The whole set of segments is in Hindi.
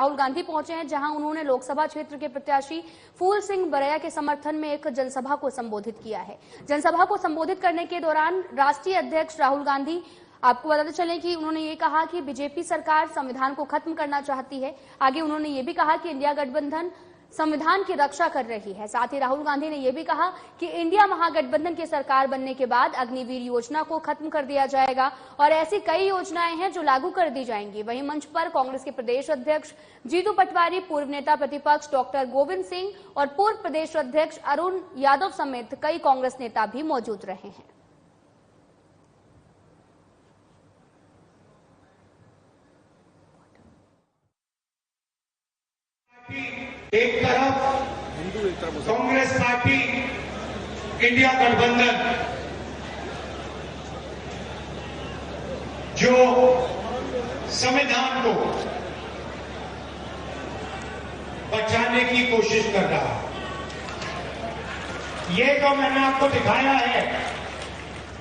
राहुल गांधी पहुंचे हैं, जहां उन्होंने लोकसभा क्षेत्र के प्रत्याशी फूल सिंह बरैया के समर्थन में एक जनसभा को संबोधित किया है। जनसभा को संबोधित करने के दौरान राष्ट्रीय अध्यक्ष राहुल गांधी, आपको बताते चले कि उन्होंने ये कहा कि बीजेपी सरकार संविधान को खत्म करना चाहती है। आगे उन्होंने ये भी कहा कि इंडिया गठबंधन संविधान की रक्षा कर रही है। साथ ही राहुल गांधी ने यह भी कहा कि इंडिया महागठबंधन की सरकार बनने के बाद अग्निवीर योजना को खत्म कर दिया जाएगा और ऐसी कई योजनाएं हैं जो लागू कर दी जाएंगी। वहीं मंच पर कांग्रेस के प्रदेश अध्यक्ष जीतू पटवारी, पूर्व नेता प्रतिपक्ष डॉक्टर गोविंद सिंह और पूर्व प्रदेश अध्यक्ष अरुण यादव समेत कई कांग्रेस नेता भी मौजूद रहे हैं। एक तरफ कांग्रेस पार्टी, इंडिया गठबंधन जो संविधान को बचाने की कोशिश कर रहा है। ये जो मैंने आपको दिखाया है,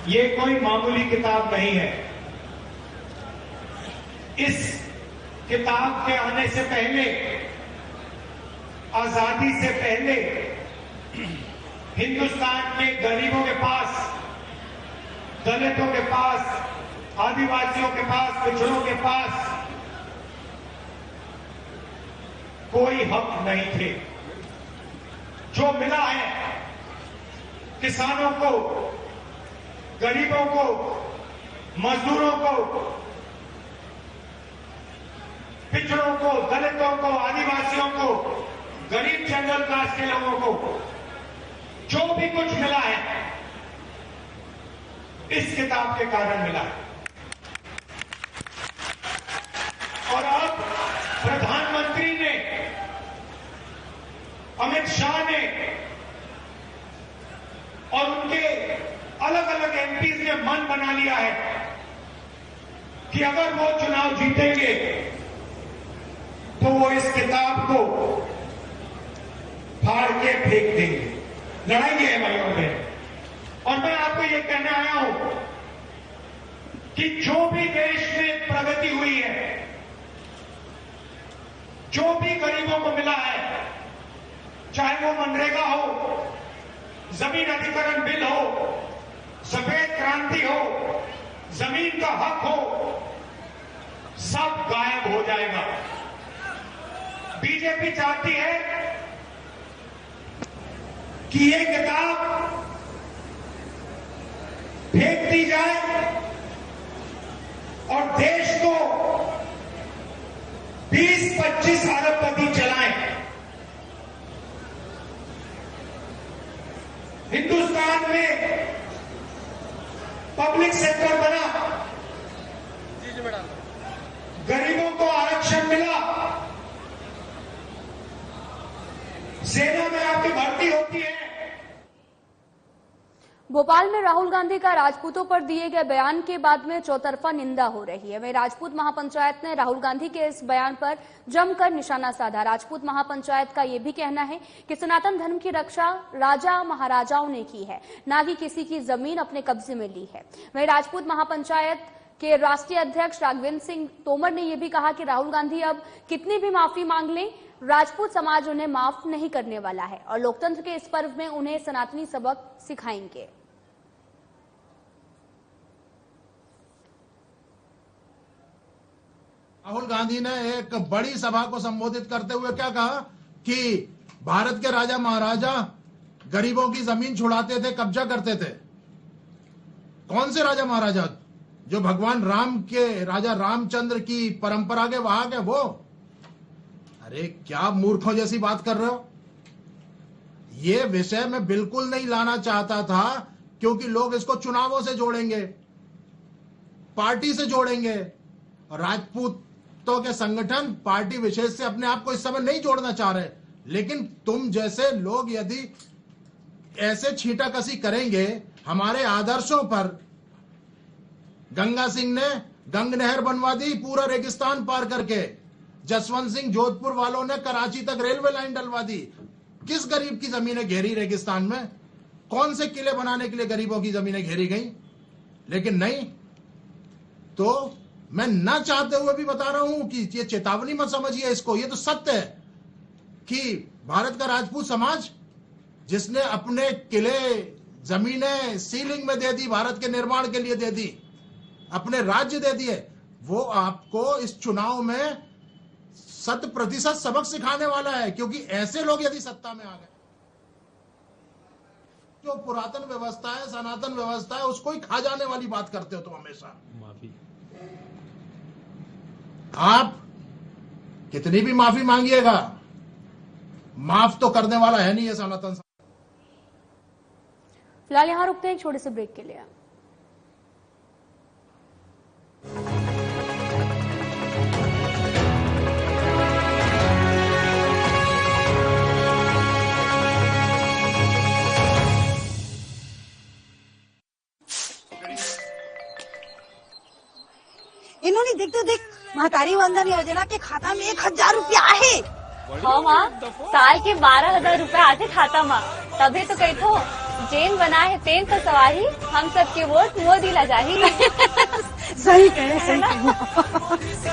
ये कोई मामूली किताब नहीं है। इस किताब के आने से पहले, आजादी से पहले, हिंदुस्तान के गरीबों के पास, दलितों के पास, आदिवासियों के पास, पिछड़ों के पास कोई हक नहीं थे। जो मिला है किसानों को, गरीबों को, मजदूरों को, पिछड़ों को, दलितों को, आदिवासियों को, गरीब जनरल क्लास के लोगों को जो भी कुछ मिला है, इस किताब के कारण मिला है। और अब प्रधानमंत्री ने, अमित शाह ने और उनके अलग अलग एमपीज ने मन बना लिया है कि अगर वो चुनाव जीतेंगे तो वो इस किताब को फाड़ के फेंक देंगे। लड़ाई है भाइयों में। और मैं आपको ये कहने आया हूं कि जो भी देश में प्रगति हुई है, जो भी गरीबों को मिला है, चाहे वो मनरेगा हो, जमीन अधिग्रहण बिल हो, सफेद क्रांति हो, जमीन का हक हो, सब गायब हो जाएगा। बीजेपी चाहती है कि ये किताब फेंक दी जाए और देश को 20-25 अरबपति चलाएं। हिंदुस्तान में पब्लिक सेक्टर बना, गरीबों को आरक्षण मिला, सेना में आपकी भर्ती होती है। भोपाल में राहुल गांधी का राजपूतों पर दिए गए बयान के बाद में चौतरफा निंदा हो रही है। वहीं राजपूत महापंचायत ने राहुल गांधी के इस बयान पर जमकर निशाना साधा। राजपूत महापंचायत का यह भी कहना है कि सनातन धर्म की रक्षा राजा महाराजाओं ने की है, न कि किसी की जमीन अपने कब्जे में ली है। वहीं राजपूत महापंचायत के राष्ट्रीय अध्यक्ष राघवेंद्र सिंह तोमर ने यह भी कहा कि राहुल गांधी अब कितनी भी माफी मांग लें, राजपूत समाज उन्हें माफ नहीं करने वाला है और लोकतंत्र के इस पर्व में उन्हें सनातनी सबक सिखाएंगे। राहुल गांधी ने एक बड़ी सभा को संबोधित करते हुए क्या कहा कि भारत के राजा महाराजा गरीबों की जमीन छुड़ाते थे, कब्जा करते थे। कौन से राजा महाराजा? जो भगवान राम के, राजा रामचंद्र की परंपरा के वहां के वो। अरे क्या मूर्खों जैसी बात कर रहे हो। ये विषय मैं बिल्कुल नहीं लाना चाहता था, क्योंकि लोग इसको चुनावों से जोड़ेंगे, पार्टी से जोड़ेंगे, और राजपूतों के संगठन पार्टी विशेष से अपने आप को इस समय नहीं जोड़ना चाह रहे। लेकिन तुम जैसे लोग यदि ऐसे छींटाकसी करेंगे हमारे आदर्शों पर। गंगा सिंह ने गंग नहर बनवा दी पूरा रेगिस्तान पार करके। जसवंत सिंह जोधपुर वालों ने कराची तक रेलवे लाइन डलवा दी। किस गरीब की जमीनें घेरी रेगिस्तान में? कौन से किले बनाने के लिए गरीबों की जमीनें घेरी गई? लेकिन नहीं, तो मैं ना चाहते हुए भी बता रहा हूं कि ये चेतावनी मत समझिए इसको, ये तो सत्य है कि भारत का राजपूत समाज जिसने अपने किले, जमीनें सीलिंग में दे दी, भारत के निर्माण के लिए दे दी, अपने राज्य दे दिए, वो आपको इस चुनाव में 100% सबक सिखाने वाला है। क्योंकि ऐसे लोग यदि सत्ता में आ गए, जो पुरातन व्यवस्था है, सनातन व्यवस्था है, उसको ही खा जाने वाली बात करते हो तुम हमेशा। माफी, आप कितनी भी माफी मांगिएगा, माफ तो करने वाला है नहीं ये सनातन। फिलहाल यहां रुकते हैं एक छोटे से ब्रेक के लिए। इन्होंने देख महतारी वंदन योजना के खाता में 1000 रुपया है। हाँ माँ, साल के 12,000 रुपए आते खाता माँ। तभी तो कही थो जेन बना है तेन तो सवारी, हम सबके वोट मोदी ला जाही। सही कहे, सही कहे।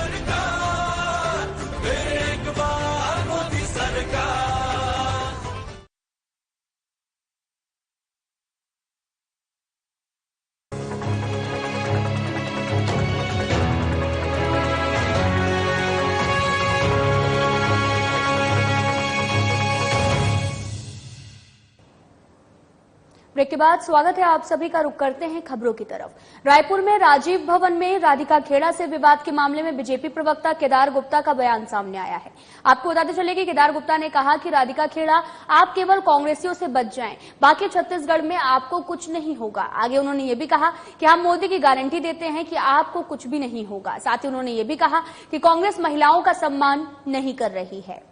ब्रेक के बाद स्वागत है आप सभी का। रुक करते हैं खबरों की तरफ। रायपुर में राजीव भवन में राधिका खेड़ा से विवाद के मामले में बीजेपी प्रवक्ता केदार गुप्ता का बयान सामने आया है। आपको बताते चले कि केदार गुप्ता ने कहा कि राधिका खेड़ा, आप केवल कांग्रेसियों से बच जाएं, बाकी छत्तीसगढ़ में आपको कुछ नहीं होगा। आगे उन्होंने ये भी कहा कि हम मोदी की गारंटी देते हैं कि आपको कुछ भी नहीं होगा। साथ ही उन्होंने ये भी कहा कि कांग्रेस महिलाओं का सम्मान नहीं कर रही है।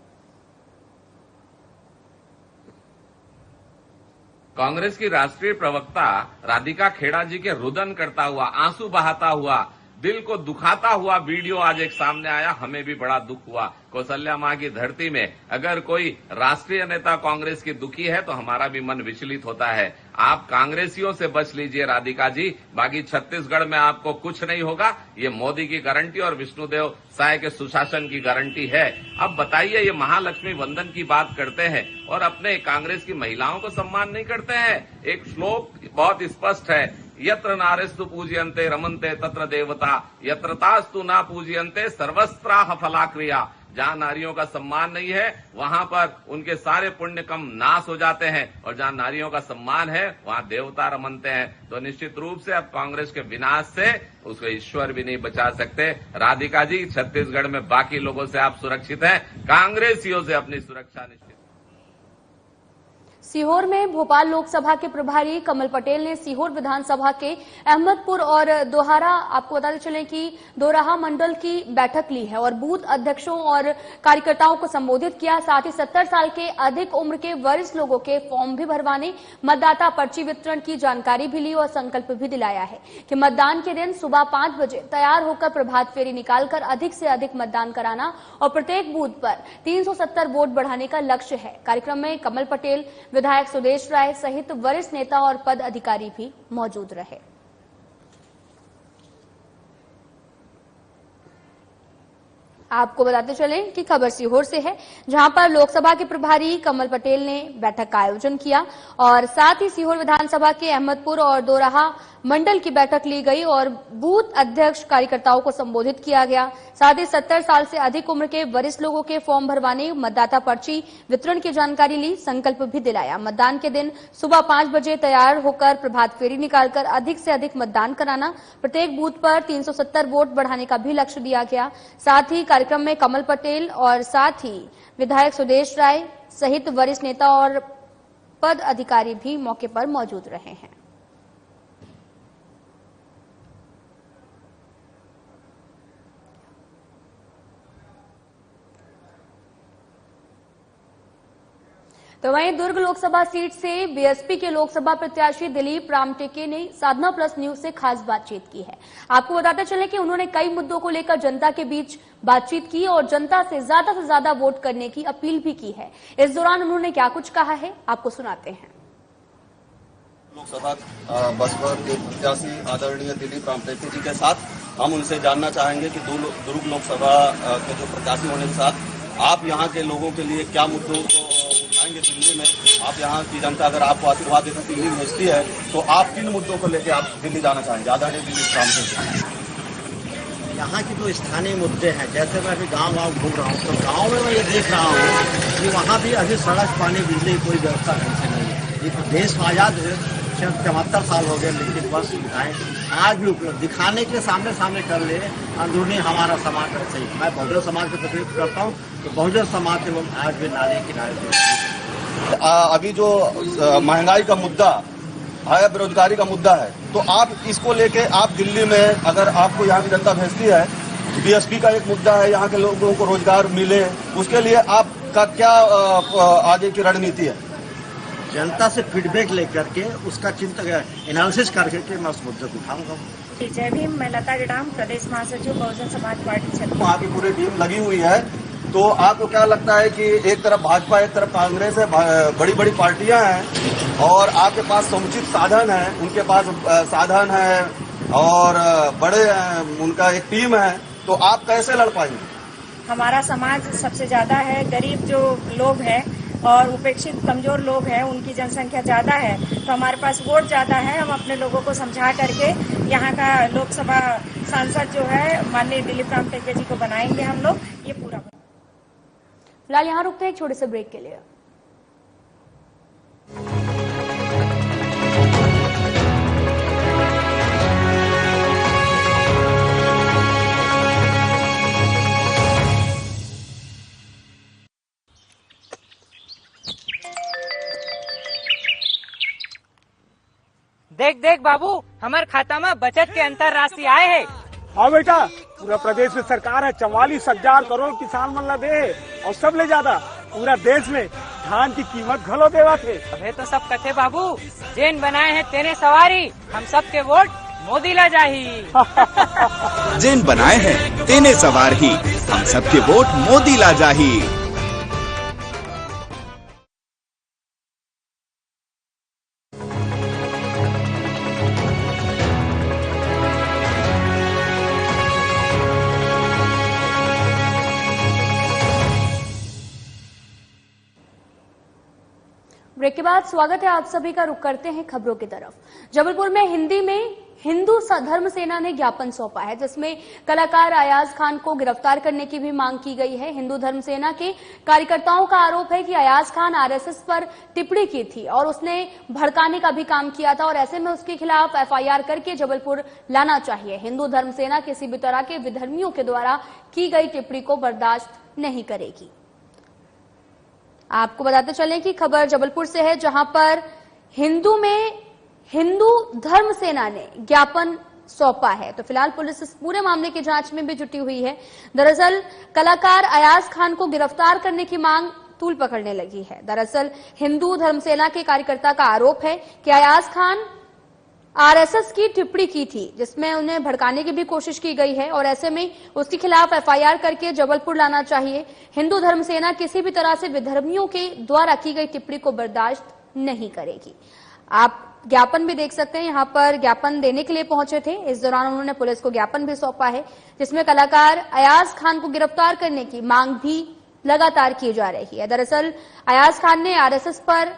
कांग्रेस की राष्ट्रीय प्रवक्ता राधिका खेड़ा जी के रुदन करता हुआ, आंसू बहाता हुआ, दिल को दुखाता हुआ वीडियो आज एक सामने आया। हमें भी बड़ा दुख हुआ। कौशल्या मां की धरती में अगर कोई राष्ट्रीय नेता कांग्रेस की दुखी है तो हमारा भी मन विचलित होता है। आप कांग्रेसियों से बच लीजिए राधिका जी, बाकी छत्तीसगढ़ में आपको कुछ नहीं होगा। ये मोदी की गारंटी और विष्णुदेव साय के सुशासन की गारंटी है। अब बताइए, ये महालक्ष्मी वंदन की बात करते हैं और अपने कांग्रेस की महिलाओं को सम्मान नहीं करते हैं। एक श्लोक बहुत स्पष्ट है, यत्र नारेस्तु पूज्यन्ते रमन्ते तत्र देवता, यत्र तास्तु ना पूज्यन्ते सर्वस्त्राह फलाक्रिया। जहां नारियों का सम्मान नहीं है वहां पर उनके सारे पुण्य कम नाश हो जाते हैं, और जहां नारियों का सम्मान है वहां देवता रमनते हैं। तो निश्चित रूप से अब कांग्रेस के विनाश से उसको ईश्वर भी नहीं बचा सकते। राधिका जी, छत्तीसगढ़ में बाकी लोगों से आप सुरक्षित हैं, कांग्रेसियों से अपनी सुरक्षा निश्चित। सीहोर में भोपाल लोकसभा के प्रभारी कमल पटेल ने सीहोर विधानसभा के अहमदपुर और दोहारा, आपको बताते चलें कि दोराहा मंडल की बैठक ली है और बूथ अध्यक्षों और कार्यकर्ताओं को संबोधित किया। साथ ही 70 साल के अधिक उम्र के वरिष्ठ लोगों के फॉर्म भी भरवाने, मतदाता पर्ची वितरण की जानकारी भी ली और संकल्प भी दिलाया है कि मतदान के दिन सुबह 5 बजे तैयार होकर प्रभात फेरी निकालकर अधिक से अधिक मतदान कराना और प्रत्येक बूथ पर 370 वोट बढ़ाने का लक्ष्य है। कार्यक्रम में कमल पटेल, विधायक सुदेश राय सहित वरिष्ठ नेता और पद अधिकारी भी मौजूद रहे। आपको बताते चलें कि खबर सीहोर से है, जहां पर लोकसभा के प्रभारी कमल पटेल ने बैठक का आयोजन किया और साथ ही सीहोर विधानसभा के अहमदपुर और दोराहा मंडल की बैठक ली गई और बूथ अध्यक्ष कार्यकर्ताओं को संबोधित किया गया। साथ ही 70 साल से अधिक उम्र के वरिष्ठ लोगों के फॉर्म भरवाने, मतदाता पर्ची वितरण की जानकारी ली, संकल्प भी दिलाया। मतदान के दिन सुबह 5 बजे तैयार होकर प्रभात फेरी निकालकर अधिक से अधिक मतदान कराना, प्रत्येक बूथ पर 370 वोट बढ़ाने का भी लक्ष्य दिया गया। साथ ही कार्यक्रम में कमल पटेल और साथ ही विधायक सुदेश राय सहित वरिष्ठ नेता और पद अधिकारी भी मौके पर मौजूद रहे हैं। तो वहीं दुर्ग लोकसभा सीट से बीएसपी के लोकसभा प्रत्याशी दिलीप रामटेके ने साधना प्लस न्यूज से खास बातचीत की है। आपको बताते चले कि उन्होंने कई मुद्दों को लेकर जनता के बीच बातचीत की और जनता से ज्यादा वोट करने की अपील भी की है। इस दौरान उन्होंने क्या कुछ कहा है, आपको सुनाते हैं। लोकसभा बसपा के प्रत्याशी आदरणीय दिलीप रामटेके जी के साथ हम उनसे जानना चाहेंगे कि दुर्ग लोकसभा के जो प्रत्याशी होने के साथ आप यहाँ के लोगों के लिए क्या मुद्दों को उठाएंगे दिल्ली में। आप यहाँ की जनता अगर आपको आशीर्वाद देकर दिल्ली भेजती है तो आप किन मुद्दों को लेकर आप दिल्ली जाना चाहेंगे? आदरणीय दिल्ली शाम से यहाँ की जो स्थानीय मुद्दे हैं, जैसे मैं अभी गाँव घूम रहा हूँ तो गाँव में मैं ये देख रहा हूँ कि वहाँ भी अभी सड़क पानी बिजली की कोई व्यवस्था ढंग से नहीं है। ये देश आज़ाद है 74 साल हो गए, लेकिन बस सुविधाएं आज भी उपलब्ध दिखाने के सामने कर ले अंदरूनी हमारा समाज है सही। मैं बहुजन समाज का प्रतिनिधित्व करता हूँ तो बहुजन समाज के लोग आज भी नाले किनारे। अभी जो महंगाई का मुद्दा है, बेरोजगारी का मुद्दा है, तो आप इसको लेके आप दिल्ली में अगर आपको यहाँ की जनता भेजती है, बीएसपी का एक मुद्दा है, यहाँ के लोगों को रोजगार मिले, उसके लिए आपका क्या आगे की रणनीति है? जनता से फीडबैक लेकर के उसका चिंतन एनालिसिस करके मैं उस मुद्दे को उठाऊंगा। जय भीम, मैं लता जडाम, प्रदेश महासचिव बहुजन समाज पार्टी छत्तीसगढ़। वहाँ की पूरी टीम लगी हुई है, तो आपको क्या लगता है कि एक तरफ भाजपा एक तरफ कांग्रेस है, बड़ी बड़ी पार्टियां हैं और आपके पास समुचित साधन है, उनके पास साधन है और बड़े उनका एक टीम है, तो आप कैसे लड़ पाएंगे? हमारा समाज सबसे ज्यादा है, गरीब जो लोग हैं और उपेक्षित कमजोर लोग हैं, उनकी जनसंख्या ज्यादा है, तो हमारे पास वोट ज्यादा है। हम अपने लोगों को समझा करके यहाँ का लोकसभा सांसद जो है माननीय दिलीप राम टेके जी को बनाएंगे हम लोग। ये पूरा फिलहाल यहाँ रुकते हैं एक छोटे से ब्रेक के लिए। देख देख बाबू, हमारे खाता में बचत के अंतरराष्ट्रीय आय है। हाँ बेटा, पूरा प्रदेश में सरकार है 44,000 करोड़ किसान मन ला दे और सब ले ज्यादा पूरा देश में धान की कीमत घलो देवा थे। अबे तो सब कथे बाबू, जेन बनाए हैं तेने सवारी, हम सब के वोट मोदी ला जाही। जेन बनाए हैं तेने सवार ही, हम सब के वोट मोदी ला जाही। ब्रेक के बाद स्वागत है आप सभी का। रुख करते हैं खबरों की तरफ। जबलपुर में हिंदी में हिंदू धर्म सेना ने ज्ञापन सौंपा है, जिसमें कलाकार अयाज खान को गिरफ्तार करने की भी मांग की गई है। हिंदू धर्म सेना के कार्यकर्ताओं का आरोप है कि अयाज खान आरएसएस पर टिप्पणी की थी और उसने भड़काने का भी काम किया था और ऐसे में उसके खिलाफ एफआईआर करके जबलपुर लाना चाहिए। हिंदू धर्म सेना किसी भी तरह के विधर्मियों के द्वारा की गई टिप्पणी को बर्दाश्त नहीं करेगी। आपको बताते चलें कि खबर जबलपुर से है, जहां पर हिंदू धर्म सेना ने ज्ञापन सौंपा है। तो फिलहाल पुलिस इस पूरे मामले की जांच में भी जुटी हुई है। दरअसल कलाकार अयाज खान को गिरफ्तार करने की मांग तूल पकड़ने लगी है। दरअसल हिंदू धर्म सेना के कार्यकर्ता का आरोप है कि अयाज खान आरएसएस की टिप्पणी की थी, जिसमें उन्हें भड़काने की भी कोशिश की गई है और ऐसे में उसके खिलाफ एफआईआर करके जबलपुर लाना चाहिए। हिंदू धर्म सेना किसी भी तरह से विधर्मियों के द्वारा की गई टिप्पणी को बर्दाश्त नहीं करेगी। आप ज्ञापन भी देख सकते हैं, यहां पर ज्ञापन देने के लिए पहुंचे थे। इस दौरान उन्होंने पुलिस को ज्ञापन भी सौंपा है, जिसमें कलाकार अयाज खान को गिरफ्तार करने की मांग भी लगातार की जा रही है। दरअसल अयाज खान ने आरएसएस पर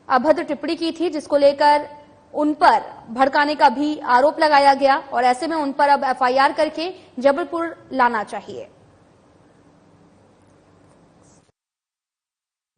अभद्र टिप्पणी की थी, जिसको लेकर उन पर भड़काने का भी आरोप लगाया गया और ऐसे में उन पर अब एफआईआर करके जबलपुर लाना चाहिए।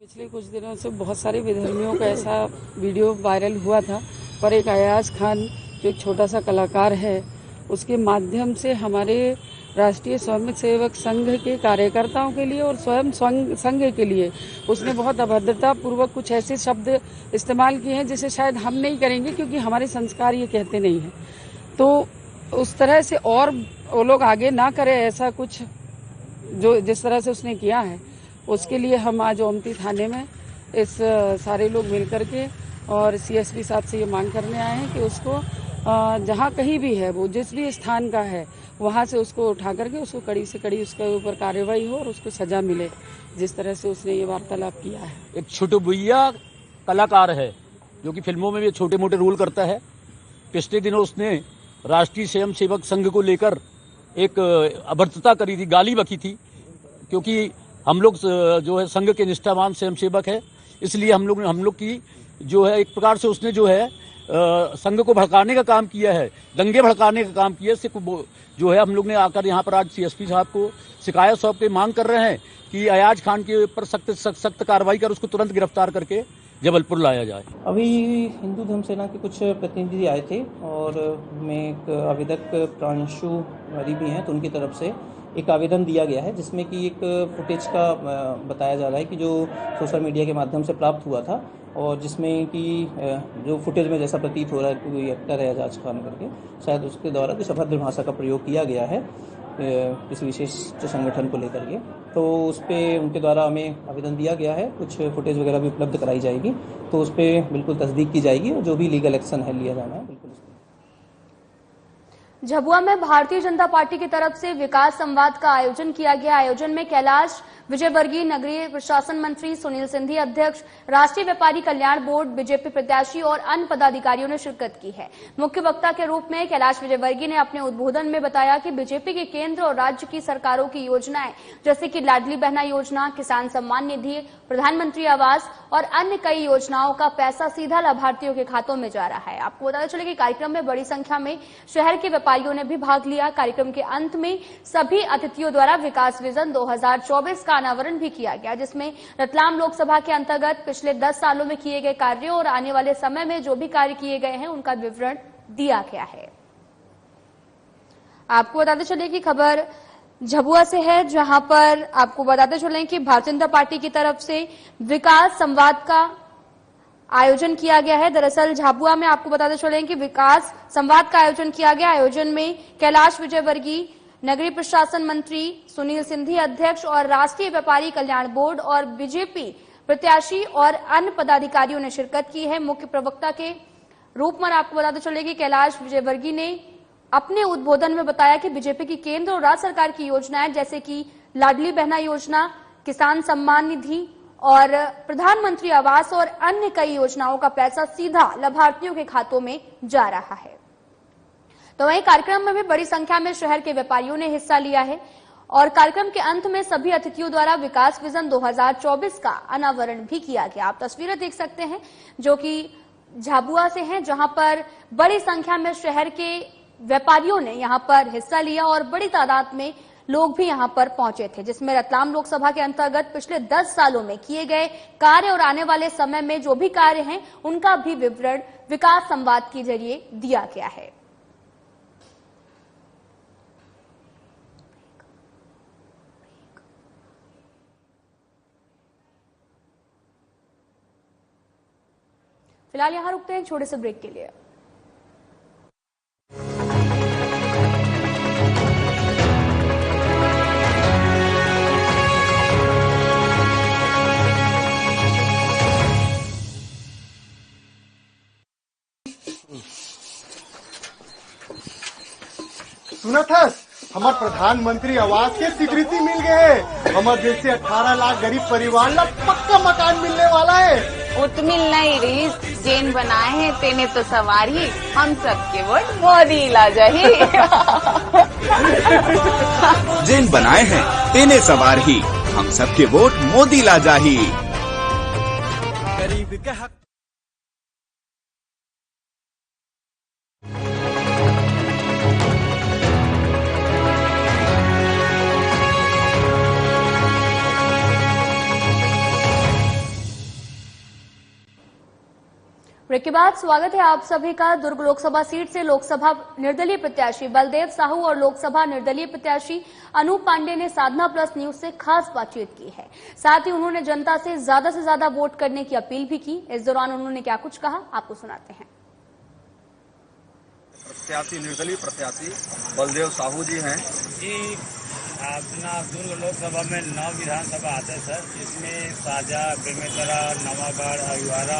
पिछले कुछ दिनों से बहुत सारे विधर्मियों का ऐसा वीडियो वायरल हुआ था, पर एक अयाज खान जो एक छोटा सा कलाकार है, उसके माध्यम से हमारे राष्ट्रीय स्वयंसेवक संघ के कार्यकर्ताओं के लिए और स्वयं संघ के लिए उसने बहुत अभद्रता पूर्वक कुछ ऐसे शब्द इस्तेमाल किए हैं जिसे शायद हम नहीं करेंगे, क्योंकि हमारे संस्कार ये कहते नहीं हैं। तो उस तरह से और वो लोग आगे ना करें ऐसा कुछ जो जिस तरह से उसने किया है, उसके लिए हम आज ओमती थाने में इस सारे लोग मिलकर के और सीएसपी साहब से ये मांग करने आए हैं कि उसको जहाँ कहीं भी है, वो जिस भी स्थान का है, वहाँ से उसको उठा करके उसको कड़ी से कड़ी उसके ऊपर कार्रवाई हो और उसको सजा मिले, जिस तरह से उसने ये वार्तालाप किया है। एक छोटू भैया कलाकार है जो कि फिल्मों में भी छोटे मोटे रोल करता है। पिछले दिनों उसने राष्ट्रीय स्वयंसेवक संघ को लेकर एक अभद्रता करी थी, गाली बकी थी, क्योंकि हम लोग जो है संघ के निष्ठावान स्वयंसेवक है, इसलिए हम लोग की जो है एक प्रकार से उसने जो है संघ को भड़काने का काम किया है, दंगे भड़काने का काम किया। इससे जो है हम लोग ने आकर यहाँ पर आज सीएसपी साहब को शिकायत सौंप के मांग कर रहे हैं कि अयाज खान के ऊपर सख्त कार्रवाई कर उसको तुरंत गिरफ्तार करके जबलपुर लाया जाए। अभी हिंदू धर्म सेना के कुछ प्रतिनिधि आए थे और में एक आवेदक प्रांशु हरी भी हैं, तो उनकी तरफ से एक आवेदन दिया गया है जिसमें कि एक फुटेज का बताया जा रहा है कि जो सोशल मीडिया के माध्यम से प्राप्त हुआ था और जिसमें कि जो फुटेज में जैसा प्रतीत हो रहा है कि कोई एक्टर है अयाज खान करके, शायद उसके द्वारा कुछ अभद्र भाषा का प्रयोग किया गया है किसी विशेष संगठन को लेकर के। तो उस पर उनके द्वारा हमें आवेदन दिया गया है, कुछ फुटेज वगैरह भी उपलब्ध कराई जाएगी, तो उस पर बिल्कुल तस्दीक की जाएगी और जो भी लीगल एक्शन है लिया जाना है बिल्कुल। झाबुआ में भारतीय जनता पार्टी की तरफ से विकास संवाद का आयोजन किया गया। आयोजन में कैलाश विजयवर्गीय, नगरीय प्रशासन मंत्री सुनील सिंधी अध्यक्ष, राष्ट्रीय व्यापारी कल्याण बोर्ड, बीजेपी प्रत्याशी और अन्य पदाधिकारियों ने शिरकत की है। मुख्य वक्ता के रूप में कैलाश विजयवर्गीय ने अपने उद्बोधन में बताया कि बीजेपी के केंद्र और राज्य की सरकारों की योजनाएं जैसे कि लाडली बहना योजना, किसान सम्मान निधि, प्रधानमंत्री आवास और अन्य कई योजनाओं का पैसा सीधा लाभार्थियों के खातों में जा रहा है। आपको बताते चले कि कार्यक्रम में बड़ी संख्या में शहर के व्यापारियों ने भी भाग लिया। कार्यक्रम के अंत में सभी अतिथियों द्वारा विकास विजन 2024 का अनावरण भी किया गया, जिसमें रतलाम लोकसभा के अंतर्गत पिछले 10 सालों में किए गए कार्यों और आने वाले समय में जो भी कार्य किए गए हैं उनका विवरण दिया गया है। आपको बताते चले कि खबर झाबुआ से है, जहां पर आपको बताते चले कि भारतीय जनता पार्टी की तरफ से विकास संवाद का आयोजन किया गया है। दरअसल झाबुआ में आपको बताते चले कि विकास संवाद का आयोजन किया गया। आयोजन में कैलाश विजयवर्गीय, नगरीय प्रशासन मंत्री सुनील सिंधी अध्यक्ष और राष्ट्रीय व्यापारी कल्याण बोर्ड और बीजेपी प्रत्याशी और अन्य पदाधिकारियों ने शिरकत की है। मुख्य प्रवक्ता के रूप में आपको बताते चले कि कैलाश विजयवर्गीय ने अपने उद्बोधन में बताया कि बीजेपी की केंद्र और राज्य सरकार की योजनाएं जैसे कि लाडली बहना योजना, किसान सम्मान निधि और प्रधानमंत्री आवास और अन्य कई योजनाओं का पैसा सीधा लाभार्थियों के खातों में जा रहा है। तो वहीं कार्यक्रम में भी बड़ी संख्या में शहर के व्यापारियों ने हिस्सा लिया है और कार्यक्रम के अंत में सभी अतिथियों द्वारा विकास विजन 2024 का अनावरण भी किया गया। आप तस्वीरें देख सकते हैं जो कि झाबुआ से हैं, जहां पर बड़ी संख्या में शहर के व्यापारियों ने यहां पर हिस्सा लिया और बड़ी तादाद में लोग भी यहां पर पहुंचे थे, जिसमें रतलाम लोकसभा के अंतर्गत पिछले 10 सालों में किए गए कार्य और आने वाले समय में जो भी कार्य हैं उनका भी विवरण विकास संवाद के जरिए दिया गया है। फिलहाल यहां रुकते हैं छोटे से ब्रेक के लिए। सुना था हमार प्रधानमंत्री आवास के स्वीकृति मिल गए। हमारे देश से 18 लाख गरीब परिवार ला पक्का मकान मिलने वाला है। उतमिल नहीं रीस जेन बनाए हैं तेने तो सवारी, हम सबके वोट मोदी ला जाही। जेन बनाए हैं तेने सवार ही, हम सबके वोट मोदी ला जाही। गरीब के हक ब्रेक के बाद स्वागत है आप सभी का। दुर्ग लोकसभा सीट से लोकसभा निर्दलीय प्रत्याशी बलदेव साहू और लोकसभा निर्दलीय प्रत्याशी अनूप पांडे ने साधना प्लस न्यूज से खास बातचीत की है। साथ ही उन्होंने जनता से ज्यादा वोट करने की अपील भी की। इस दौरान उन्होंने क्या कुछ कहा, आपको सुनाते हैं। प्रत्याशी निर्दलीय प्रत्याशी बलदेव साहू जी हैं जी। अपना दुर्ग लोकसभा में 9 विधानसभा आते हैं सर, जिसमें साजा, बेमेतरा, नवागढ़, अहिवारा,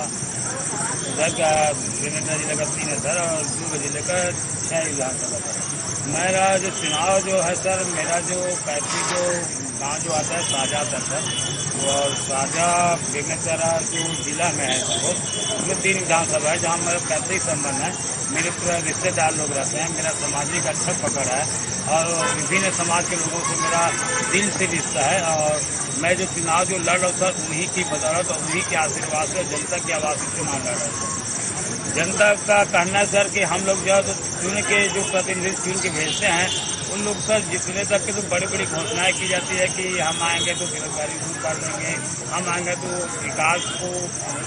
उधर का बेमेतरा जिले का 3 है सर और दुर्ग जिले का 6 विधानसभा है। मेरा जो चुनाव जो है सर, मेरा जो पैतृक जो गाँव जो आता है साजा था सर, और साजा बेमेतरा जो जिला में है सर, उसमें 3 विधानसभा है जहाँ मेरा पैतृक संबंध है। मेरे पूरा रिश्तेदार लोग रहते हैं, मेरा सामाजिक अच्छा पकड़ है और विभिन्न समाज के लोगों से मेरा दिल से रिश्ता है। और मैं जो चुनाव जो लड़ रहा हूँ सर, उन्हीं की बदौलत और उन्हीं के आशीर्वाद से जनता की आवाज़ से चुनाव लड़ रहा हूँ। जनता का कहना है सर कि हम लोग जो चुन के जो प्रतिनिधि चुन के भेजते हैं, उन लोग सर जितने तक के तो बड़ी बड़ी घोषणाएं की जाती है कि हम आएंगे तो बेरोजगारी दूर कर देंगे, हम आएंगे तो विकास को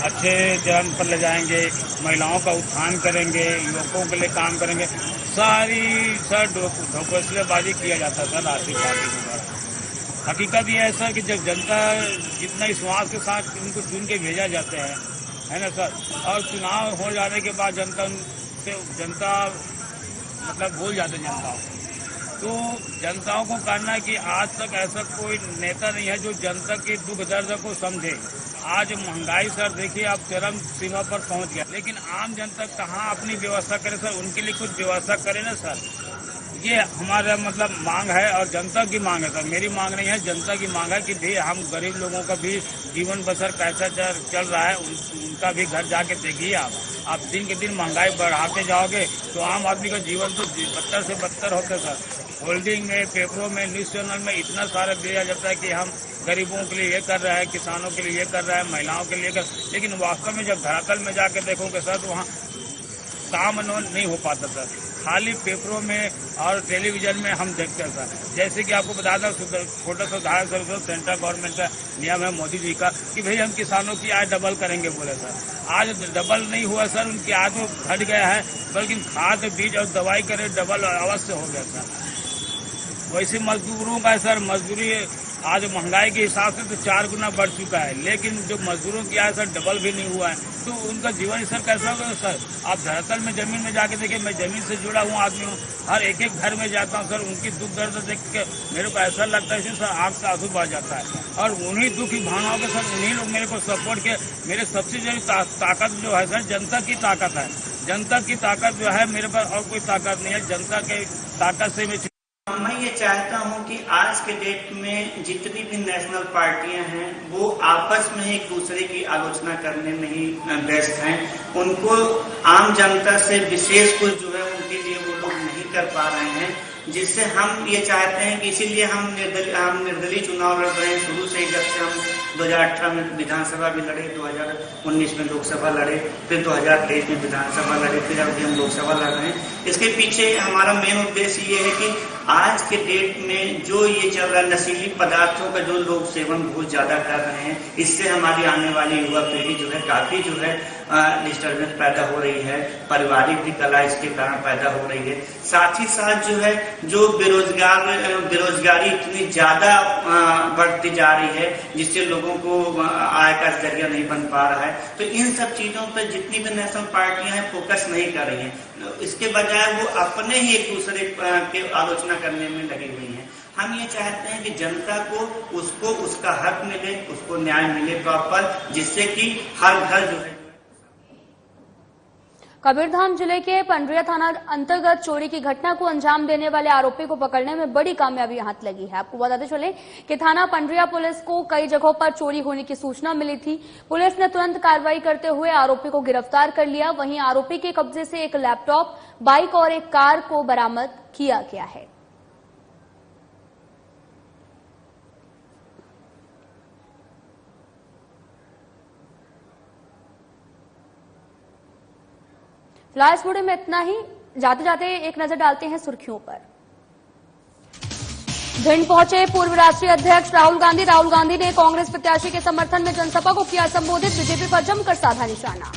अच्छे चरण पर ले जाएंगे, महिलाओं का उत्थान करेंगे, युवकों के लिए काम करेंगे। सारी सर ढोकसलेबाजी किया जाता है सर राष्ट्रीय पार्टी के द्वारा। हकीकत ये है सर कि जब जनता जितना विश्वास के साथ उनको चुन के भेजा जाते हैं, है ना सर, और चुनाव हो जाने के बाद जनता मतलब भूल जाते जनता। तो जनताओं को कहना है कि आज तक ऐसा कोई नेता नहीं है जो जनता के दुख दर्द को समझे। आज महंगाई सर देखिए आप चरम सीमा पर पहुंच गया, लेकिन आम जनता कहाँ अपनी व्यवस्था करे सर, उनके लिए कुछ व्यवस्था करे ना सर। ये हमारा मतलब मांग है और जनता की मांग है सर, मेरी मांग नहीं है, जनता की मांग है कि भाई हम गरीब लोगों का भी जीवन बसर कैसा चल रहा है, उनका भी घर जाके देखिए। आप दिन के दिन महंगाई बढ़ाते जाओगे तो आम आदमी का जीवन तो बदतर से बदतर होता है सर। होल्डिंग में, पेपरों में, न्यूज चैनल में इतना सारा दिया जाता है कि हम गरीबों के लिए ये कर रहे हैं, किसानों के लिए ये कर रहे हैं, महिलाओं के लिए लेकिन वास्तव में जब धरातल में जाके देखोगे सर तो वहाँ काम नहीं हो पाता सर। खाली पेपरों में और टेलीविजन में हम देखते हैं सर। जैसे कि आपको बता दें, छोटा सा उदाहरण सर, सेंट्रल गवर्नमेंट का नियम है मोदी जी का कि भाई हम किसानों की आय डबल करेंगे बोले सर। आज डबल नहीं हुआ सर, उनकी आय तो घट गया है, बल्कि खाद बीज और दवाई का रेट डबल अवश्य हो गया सर। वैसे मजदूरों का सर, मजदूरी आज महंगाई के हिसाब से तो 4 गुना बढ़ चुका है, लेकिन जो मजदूरों की आय सर डबल भी नहीं हुआ है, तो उनका जीवन सर कैसा होगा सर। आप धरातल में जमीन में जाके देखिए, मैं जमीन से जुड़ा हुआ आदमी हूँ, हर एक घर में जाता हूँ सर, उनकी दुख दर्द देख के मेरे को ऐसा लगता है सर आँख से आंसू बह जाता है। और उन्हीं दुखी भावनाओं के सर उन्हीं लोग मेरे को सपोर्ट के, मेरे सबसे बड़ी ताकत जो है सर जनता की ताकत है। जनता की ताकत जो है मेरे पास और कोई ताकत नहीं है, जनता की ताकत से मैं ये चाहता हूं कि आज के डेट में जितनी भी नेशनल पार्टियां हैं वो आपस में एक दूसरे की आलोचना करने में ही व्यस्त हैं। उनको आम जनता से विशेष कुछ जो है उनके लिए वो लोग नहीं कर पा रहे हैं, जिससे हम ये चाहते हैं कि इसीलिए हम निर्दलीय चुनाव लड़ रहे हैं शुरू से ही। जब से हम 2018 में विधानसभा भी लड़े, 2019 में लोकसभा लड़े, फिर 2023 में विधानसभा लड़े, फिर अभी हम लोकसभा लड़ रहे हैं। इसके पीछे हमारा मेन उद्देश्य ये है कि आज के डेट में जो ये चल रहा है नशीली पदार्थों का जो लोग सेवन बहुत ज्यादा कर रहे हैं, इससे हमारी आने वाली युवा पीढ़ी जो है काफी जो है डिस्टर्बेंस पैदा हो रही है, पारिवारिक भी कला इसके कारण पैदा हो रही है। साथ ही साथ जो है जो बेरोजगारी इतनी ज्यादा बढ़ती जा रही है, जिससे लोगों को आय का जरिया नहीं बन पा रहा है। तो इन सब चीजों पर जितनी भी नेशनल पार्टियां हैं फोकस नहीं कर रही हैं, इसके बजाय वो अपने ही एक दूसरे की आलोचना करने में लगी हुई हैं। हम ये चाहते हैं कि जनता को उसको उसका हक मिले, उसको न्याय मिले प्रॉपर, जिससे कि हर घर जो है। कबीरधाम जिले के पंडरिया थाना अंतर्गत चोरी की घटना को अंजाम देने वाले आरोपी को पकड़ने में बड़ी कामयाबी हाथ लगी है। आपको बताते चले कि थाना पंडरिया पुलिस को कई जगहों पर चोरी होने की सूचना मिली थी। पुलिस ने तुरंत कार्रवाई करते हुए आरोपी को गिरफ्तार कर लिया। वहीं आरोपी के कब्जे से एक लैपटॉप, बाइक और एक कार को बरामद किया गया है। फिलहाल इस वीडियो में इतना ही। जाते जाते एक नजर डालते हैं सुर्खियों पर। भिंड पहुंचे पूर्व राष्ट्रीय अध्यक्ष राहुल गांधी। राहुल गांधी ने कांग्रेस प्रत्याशी के समर्थन में जनसभा को किया संबोधित। बीजेपी पर जमकर साधा निशाना।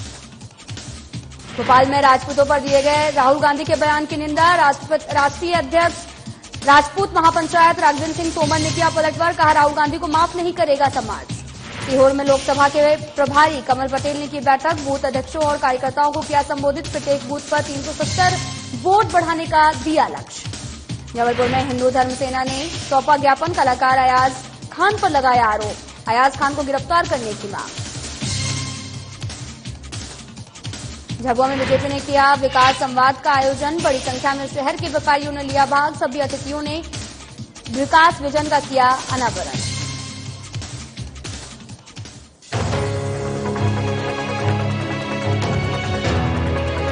भोपाल में राजपूतों पर दिए गए राहुल गांधी के बयान की निंदा। राष्ट्रीय अध्यक्ष राजपूत महापंचायत राघवेंद्र सिंह तोमर ने किया पलटवार। कहा राहुल गांधी को माफ नहीं करेगा समाज। सीहोर में लोकसभा के प्रभारी कमल पटेल ने की बैठक। बूथ अध्यक्षों और कार्यकर्ताओं को किया संबोधित। प्रत्येक बूथ पर 370 वोट बढ़ाने का दिया लक्ष्य। जबलपुर में हिंदू धर्म सेना ने सौंपा ज्ञापन। कलाकार अयाज खान पर लगाया आरोप। अयाज खान को गिरफ्तार करने की मांग। झाबुआ में बीजेपी ने किया विकास संवाद का आयोजन। बड़ी संख्या में शहर के व्यापारियों ने लिया भाग। सभी अतिथियों ने विकास विजन का किया अनावरण।